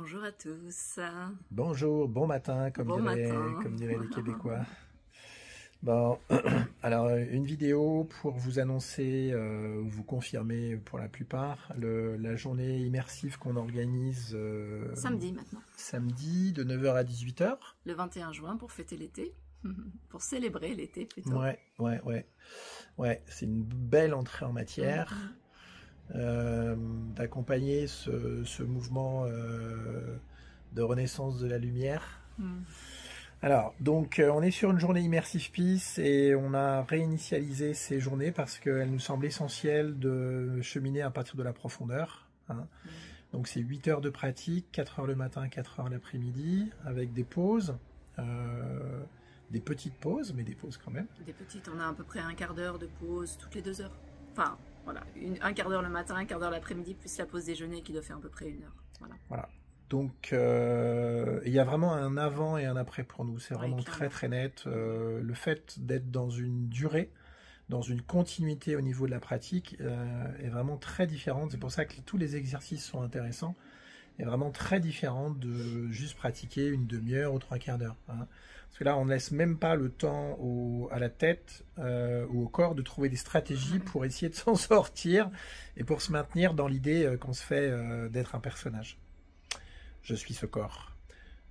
Bonjour à tous. Bonjour, bon matin, Bon matin. comme diraient les Québécois. Bon, alors une vidéo pour vous annoncer, vous confirmer pour la plupart, la journée immersive qu'on organise Samedi maintenant. samedi de 9 h à 18 h. Le 21 juin pour fêter l'été. Pour célébrer l'été plutôt. Ouais, c'est une belle entrée en matière. D'accompagner ce mouvement de renaissance de la lumière. Alors, donc, on est sur une journée Immersive Peace et on a réinitialisé ces journées parce qu'elles nous semblent essentielles de cheminer à partir de la profondeur. Donc, c'est 8 heures de pratique, 4 heures le matin, 4 heures l'après-midi, avec des pauses, des petites pauses, mais des pauses quand même. Des petites, on a à peu près un quart d'heure de pause toutes les 2 heures. Enfin, voilà, un quart d'heure le matin, un quart d'heure l'après-midi, plus la pause déjeuner qui doit faire à peu près 1 heure. Voilà. Donc, il y a vraiment un avant et un après pour nous. C'est vraiment très très net. Le fait d'être dans une durée, dans une continuité au niveau de la pratique est vraiment très différente. C'est pour ça que tous les exercices sont intéressants. Est vraiment très différent de juste pratiquer une demi-heure ou 3/4 d'heure. Parce que là, on ne laisse même pas le temps à la tête ou au corps de trouver des stratégies pour essayer de s'en sortir et pour se maintenir dans l'idée qu'on se fait d'être un personnage. Je suis ce corps.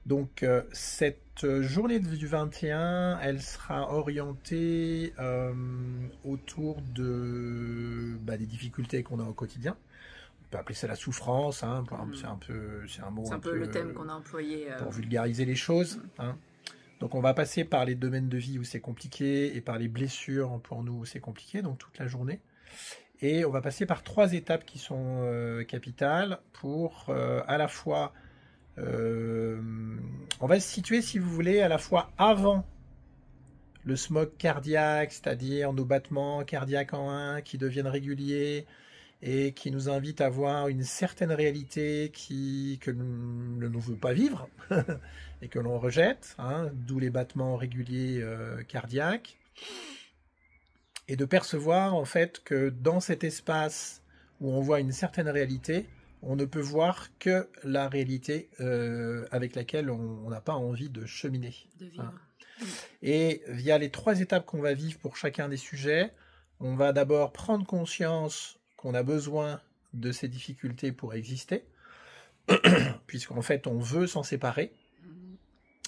Donc, cette journée du 21, elle sera orientée autour des difficultés qu'on a au quotidien. On peut appeler ça la souffrance, c'est un peu le thème qu'on a employé pour vulgariser les choses. Donc on va passer par les domaines de vie où c'est compliqué et par les blessures pour nous où c'est compliqué, donc toute la journée. Et on va passer par 3 étapes qui sont capitales pour à la fois... on va se situer, si vous voulez, à la fois avant le smog cardiaque, c'est-à-dire nos battements cardiaques en 1 qui deviennent réguliers, et qui nous invite à voir une certaine réalité que l'on ne veut pas vivre et que l'on rejette, d'où les battements réguliers cardiaques, et de percevoir en fait que dans cet espace où on voit une certaine réalité, on ne peut voir que la réalité avec laquelle on n'a pas envie de cheminer. De vivre. Et via les 3 étapes qu'on va vivre pour chacun des sujets, on va d'abord prendre conscience qu'on a besoin de ces difficultés pour exister, puisqu'en fait on veut s'en séparer,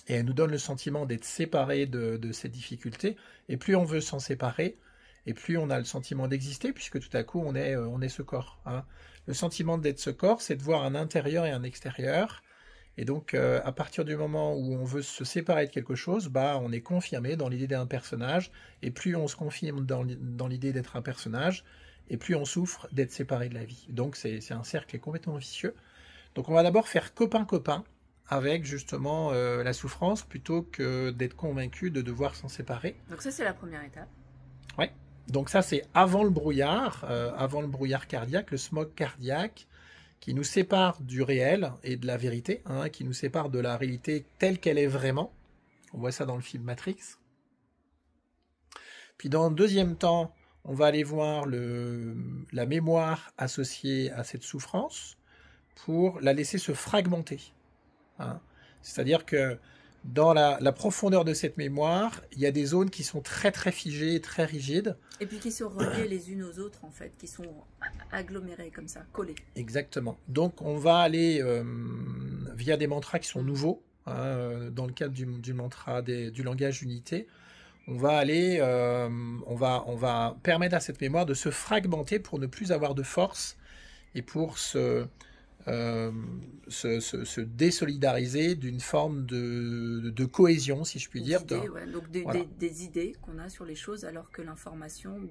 et elle nous donne le sentiment d'être séparé de ces difficultés, et plus on veut s'en séparer, et plus on a le sentiment d'exister, puisque tout à coup on est ce corps. Le sentiment d'être ce corps, c'est de voir un intérieur et un extérieur, et donc à partir du moment où on veut se séparer de quelque chose, on est confirmé dans l'idée d'un personnage, et plus on se confirme dans l'idée d'être un personnage, et plus on souffre d'être séparé de la vie. Donc c'est un cercle complètement vicieux. Donc on va d'abord faire copain-copain avec justement la souffrance, plutôt que d'être convaincu de devoir s'en séparer. Donc ça c'est la première étape. Ouais. Donc ça c'est avant le brouillard cardiaque, le smog cardiaque, qui nous sépare du réel et de la vérité, qui nous sépare de la réalité telle qu'elle est vraiment. On voit ça dans le film Matrix. Puis dans le deuxième temps, on va aller voir la mémoire associée à cette souffrance pour la laisser se fragmenter. C'est-à-dire que dans la profondeur de cette mémoire, il y a des zones qui sont très très figées et très rigides. Et puis qui sont reliées les unes aux autres en fait, qui sont agglomérées comme ça, collées. Exactement. Donc on va aller via des mantras qui sont nouveaux, dans le cadre du mantra du langage unité. On va aller, on va permettre à cette mémoire de se fragmenter pour ne plus avoir de force et pour se désolidariser d'une forme de cohésion, si je puis dire. Donc des idées qu'on a sur les choses, alors que l'information,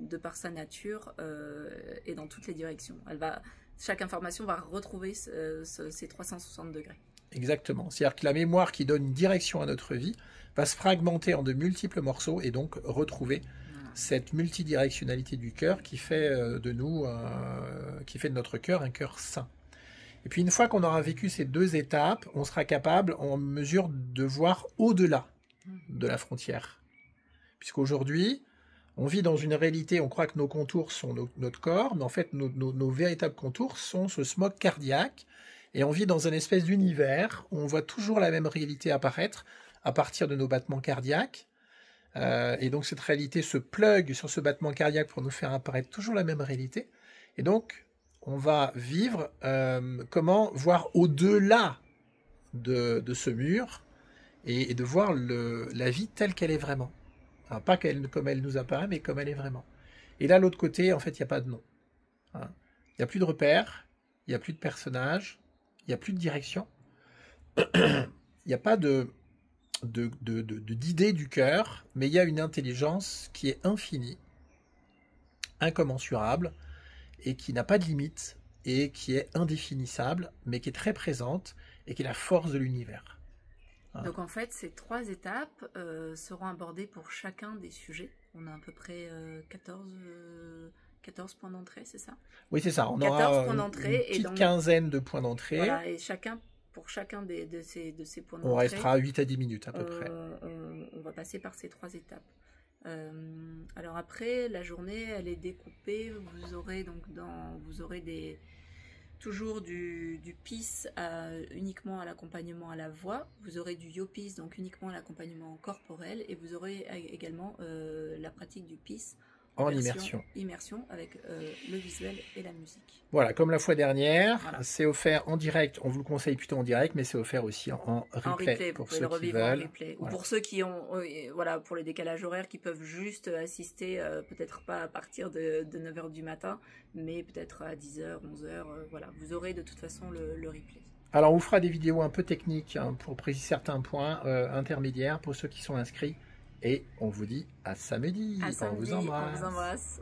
de par sa nature, est dans toutes les directions. Chaque information va retrouver ces 360 degrés. Exactement. C'est-à-dire que la mémoire qui donne une direction à notre vie va se fragmenter en de multiples morceaux et donc retrouver cette multidirectionnalité du cœur qui fait de notre cœur un cœur sain. Et puis une fois qu'on aura vécu ces 2 étapes, on sera capable, en mesure de voir au-delà de la frontière. Puisqu'aujourd'hui, on vit dans une réalité, on croit que nos contours sont notre corps, mais en fait nos véritables contours sont ce smog cardiaque Et on vit dans une espèce d'univers où on voit toujours la même réalité apparaître à partir de nos battements cardiaques. Et donc cette réalité se plug sur ce battement cardiaque pour nous faire apparaître toujours la même réalité. Et donc on va vivre comment voir au-delà de ce mur et de voir la vie telle qu'elle est vraiment. Alors, pas comme elle nous apparaît, mais comme elle est vraiment. Et là, l'autre côté, en fait, il n'y a pas de nom. Hein. Il n'y a plus de repères, il n'y a plus de personnages, il n'y a plus de direction. Il n'y a pas d'idée du cœur, mais il y a une intelligence qui est infinie, incommensurable, et qui n'a pas de limite, et qui est indéfinissable, mais qui est très présente, et qui est la force de l'univers. Donc en fait, ces 3 étapes seront abordées pour chacun des sujets. On a à peu près 14 points d'entrée, c'est ça? Oui, c'est ça. On 14 aura points d'entrée, une petite quinzaine de points d'entrée. Voilà, et pour chacun de ces points d'entrée, on restera 8 à 10 minutes à peu près. On va passer par ces 3 étapes. Alors après, la journée, elle est découpée. Vous aurez toujours du PIS uniquement à l'accompagnement à la voix, vous aurez du YOPIS, donc uniquement à l'accompagnement corporel, et vous aurez également la pratique du PIS en immersion avec le visuel et la musique. Voilà, comme la fois dernière, voilà. C'est offert en direct, on vous le conseille plutôt en direct, mais c'est offert aussi en replay pour ceux qui veulent. Voilà. Ou pour ceux qui ont, pour les décalages horaires, qui peuvent juste assister, peut-être pas à partir de 9h du matin, mais peut-être à 10h, 11h, voilà. Vous aurez de toute façon le replay. Alors on vous fera des vidéos un peu techniques pour préciser certains points intermédiaires pour ceux qui sont inscrits. Et on vous dit à samedi. On vous embrasse.